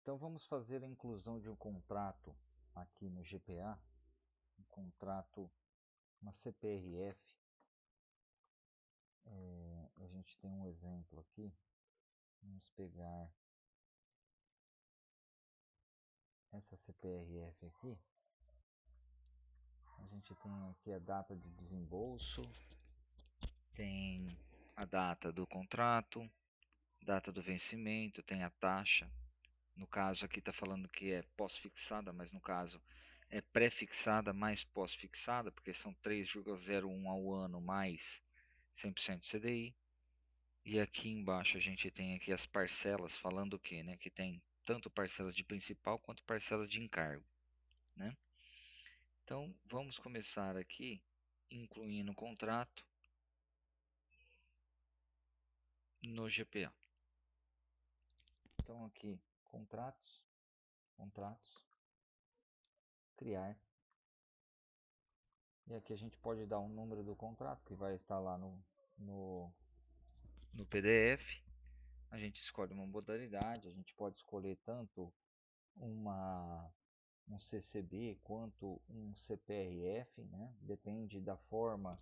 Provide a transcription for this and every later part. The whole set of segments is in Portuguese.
Então vamos fazer a inclusão de um contrato aqui no GPA, um contrato, uma CPRF. A gente tem um exemplo aqui. Vamos pegar essa CPRF aqui. A gente tem aqui a data de desembolso, tem a data do contrato, data do vencimento, tem a taxa. No caso aqui está falando que é pós-fixada, mas no caso é pré-fixada mais pós-fixada, porque são 3,01 ao ano mais 100% CDI. E aqui embaixo a gente tem aqui as parcelas, falando o quê, né? Que tem tanto parcelas de principal quanto parcelas de encargo, né? Então vamos começar aqui incluindo o contrato no GPA. Então aqui contratos, criar. E aqui a gente pode dar um número do contrato que vai estar lá no PDF. A gente escolhe uma modalidade, a gente pode escolher tanto um CCB quanto um CPRF, né? Depende da forma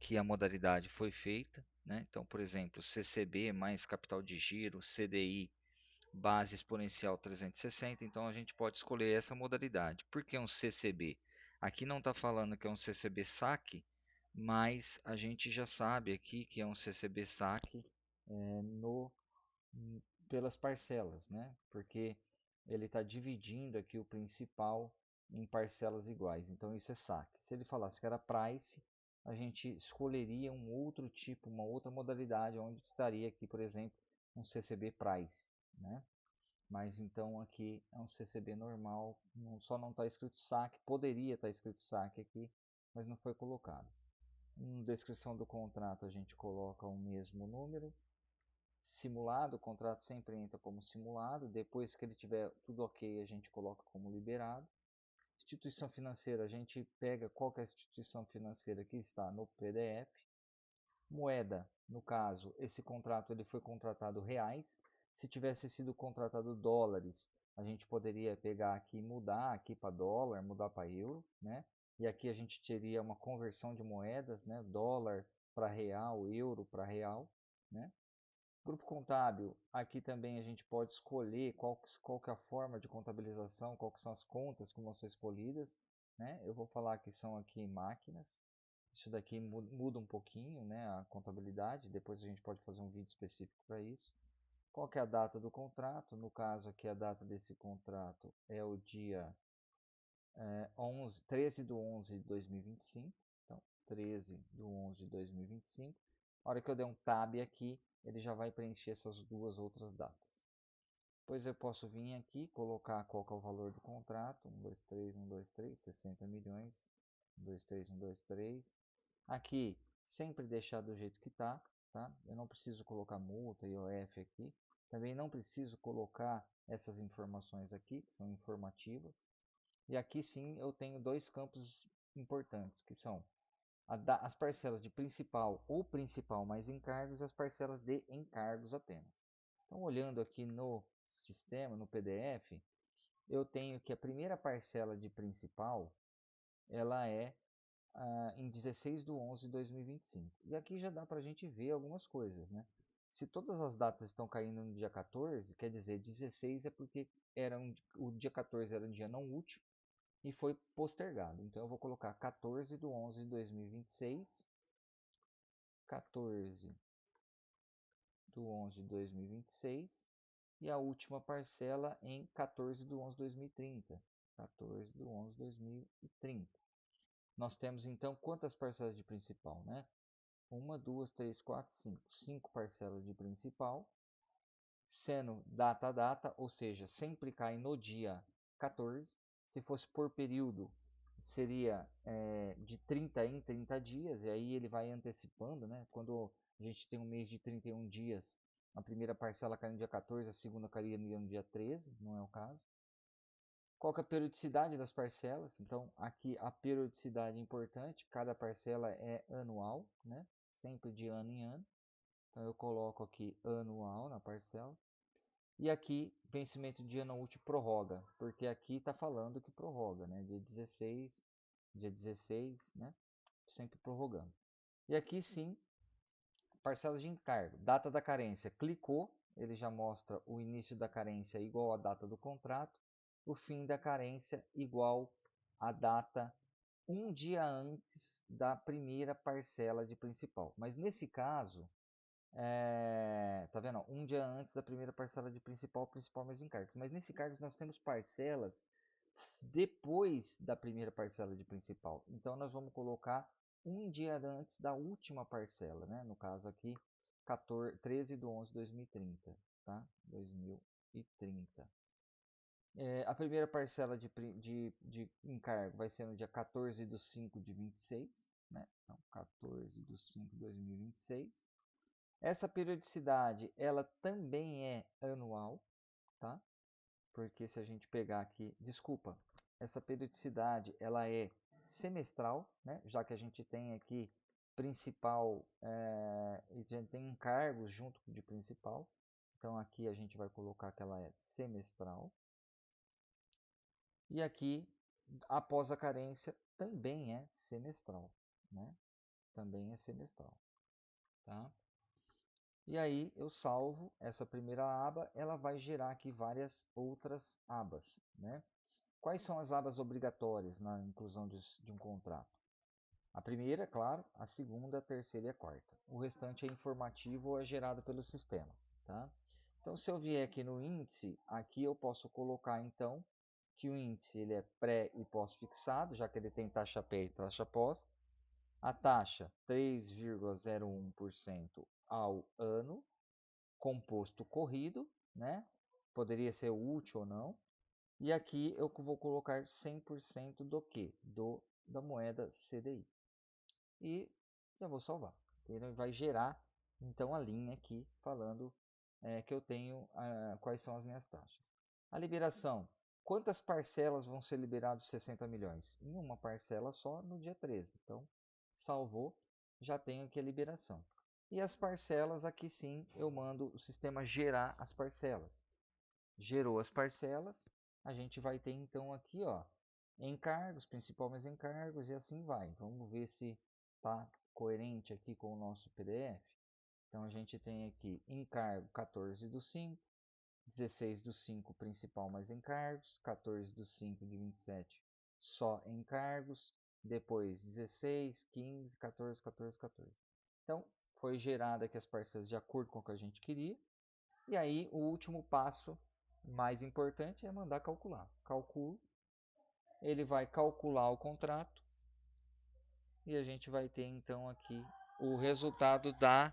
que a modalidade foi feita, né? Então, por exemplo, CCB mais capital de giro, CDI base exponencial 360, então a gente pode escolher essa modalidade. Por que um CCB? Aqui não está falando que é um CCB saque, mas a gente já sabe aqui que é um CCB saque no pelas parcelas, né? Porque ele está dividindo aqui o principal em parcelas iguais. Então isso é saque. Se ele falasse que era price, a gente escolheria um outro tipo, uma outra modalidade, onde estaria aqui, por exemplo, um CCB price, né? Mas então aqui é um CCB normal, só não está escrito saque, poderia estar escrito saque aqui, mas não foi colocado. Na descrição do contrato a gente coloca o mesmo número. Simulado, o contrato sempre entra como simulado, depois que ele tiver tudo ok, a gente coloca como liberado. Instituição financeira, a gente pega qual que é a instituição financeira que está no PDF. Moeda, no caso, esse contrato ele foi contratado reais. Se tivesse sido contratado dólares, a gente poderia pegar aqui e mudar aqui para dólar, mudar para euro, né? E aqui a gente teria uma conversão de moedas, né? Dólar para real, euro para real, né? Grupo contábil, aqui também a gente pode escolher qual que é a forma de contabilização, qual que são as contas que vão ser escolhidas, né? Eu vou falar que são aqui máquinas. Isso daqui muda um pouquinho, né, a contabilidade, depois a gente pode fazer um vídeo específico para isso. Qual que é a data do contrato? No caso aqui a data desse contrato é o dia 13 de 11 de 2025. Então, 13 de 11 de 2025. A hora que eu der um tab aqui, ele já vai preencher essas duas outras datas. Depois eu posso vir aqui, colocar qual que é o valor do contrato, 123, 60 milhões, 123. Aqui, sempre deixar do jeito que está, tá? Eu não preciso colocar multa, IOF aqui. Também não preciso colocar essas informações aqui, que são informativas. E aqui sim eu tenho dois campos importantes, que são as parcelas de principal ou principal mais encargos e as parcelas de encargos apenas. Então, olhando aqui no sistema, no PDF, eu tenho que a primeira parcela de principal, ela é em 16 de 11 de 2025. E aqui já dá para a gente ver algumas coisas, né? Se todas as datas estão caindo no dia 14, quer dizer, 16 é porque o dia 14 era um dia não útil, e foi postergado. Então eu vou colocar 14 de 11 de 2026, 14 de 11 de 2026 e a última parcela em 14 de 11 de 2030. 14 de 11 de 2030. Nós temos então quantas parcelas de principal, né? 1, 2, 3, 4, 5. 5 parcelas de principal, sendo data a data, ou seja, sempre cai no dia 14. Se fosse por período, seria de 30 em 30 dias, e aí ele vai antecipando, né? Quando a gente tem um mês de 31 dias, a primeira parcela cai no dia 14, a segunda cairia no dia 13, não é o caso. Qual que é a periodicidade das parcelas? Então, aqui a periodicidade é importante, cada parcela é anual, né? Sempre de ano em ano. Então, eu coloco aqui anual na parcela. E aqui, vencimento de ano útil prorroga, porque aqui está falando que prorroga, né? Dia 16, né? Sempre prorrogando. E aqui sim, parcelas de encargo, data da carência, clicou, ele já mostra o início da carência igual à data do contrato, o fim da carência igual à data um dia antes da primeira parcela de principal. Mas nesse caso, tá vendo? Um dia antes da primeira parcela de principal mais encargos. Mas nesse caso nós temos parcelas depois da primeira parcela de principal. Então nós vamos colocar um dia antes da última parcela, né? No caso aqui, 13 de 11 de 2030, tá? 2030. A primeira parcela de encargo vai ser no dia 14 de 5 de 26, né? Então, 14 de 5 de 2026. Essa periodicidade, ela também é anual, tá? Porque se a gente pegar aqui, desculpa, essa periodicidade, ela é semestral, né? Já que a gente tem aqui principal, a gente tem encargos junto de principal. Então aqui a gente vai colocar que ela é semestral. E aqui, após a carência, também é semestral, né? Também é semestral, tá? E aí eu salvo essa primeira aba, ela vai gerar aqui várias outras abas, né? Quais são as abas obrigatórias na inclusão de um contrato? A primeira, é claro, a segunda, a terceira e a quarta. O restante é informativo ou é gerado pelo sistema, tá? Então, se eu vier aqui no índice, aqui eu posso colocar então que o índice ele é pré e pós-fixado, já que ele tem taxa pré e taxa pós. A taxa 3,01% ao ano, composto corrido, né? Poderia ser útil ou não. E aqui eu vou colocar 100% do que? Da moeda CDI. E já vou salvar. Ele vai gerar então a linha aqui falando que eu tenho quais são as minhas taxas. A liberação. Quantas parcelas vão ser liberados 60 milhões? Em uma parcela só no dia 13. Então, salvou, já tenho aqui a liberação. E as parcelas, aqui sim, eu mando o sistema gerar as parcelas. Gerou as parcelas, a gente vai ter então aqui, ó, encargos, principal mais encargos e assim vai. Vamos ver se tá coerente aqui com o nosso PDF. Então a gente tem aqui encargo 14 do 5, 16 do 5 principal mais encargos, 14 do 5 de 27 só encargos, depois 16, 15, 14, 14, 14. Então foi gerada aqui as parcelas de acordo com o que a gente queria. E aí o último passo mais importante é mandar calcular. Calculo, ele vai calcular o contrato e a gente vai ter então aqui o resultado da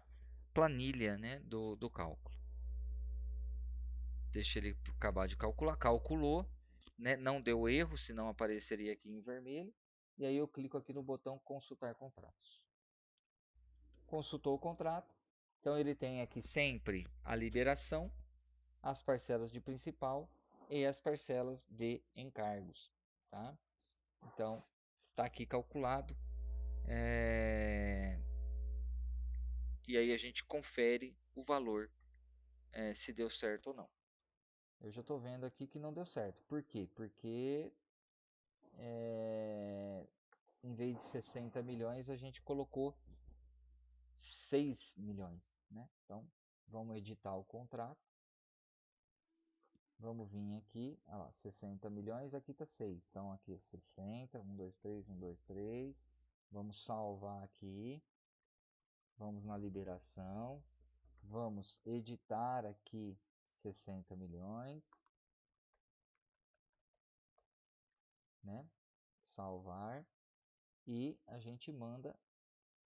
planilha, né, do cálculo. Deixa ele acabar de calcular. Calculou, né, não deu erro, senão apareceria aqui em vermelho. E aí eu clico aqui no botão consultar contratos. Consultou o contrato. Então ele tem aqui sempre a liberação, as parcelas de principal e as parcelas de encargos, tá? Então está aqui calculado. E aí a gente confere o valor, se deu certo ou não. Eu já estou vendo aqui que não deu certo. Por quê? Porque em vez de 60 milhões a gente colocou 6 milhões, né? Então vamos editar o contrato. Vamos vir aqui, ó, 60 milhões, aqui está 6. Então aqui 60, 1, 2, 3, 1, 2, 3. Vamos salvar aqui. Vamos na liberação. Vamos editar aqui 60 milhões. Né? Salvar. E a gente manda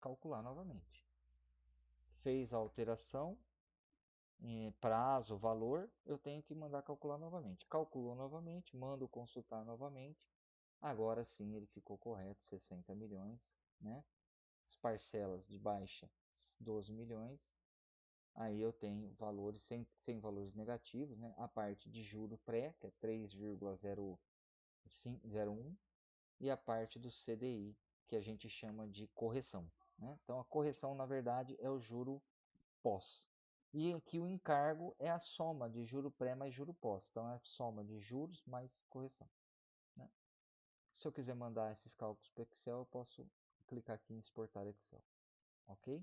calcular novamente. Fez a alteração, prazo, valor, eu tenho que mandar calcular novamente. Calculou novamente, mando consultar novamente. Agora sim ele ficou correto, 60 milhões, né? As parcelas de baixa, 12 milhões. Aí eu tenho valores sem valores negativos, né? A parte de juro pré, que é 3,01, e a parte do CDI, que a gente chama de correção, né? Então a correção, na verdade, é o juro pós, E aqui o encargo é a soma de juro pré mais juro pós. Então é a soma de juros mais correção, né? Se eu quiser mandar esses cálculos para Excel, eu posso clicar aqui em exportar Excel. Ok?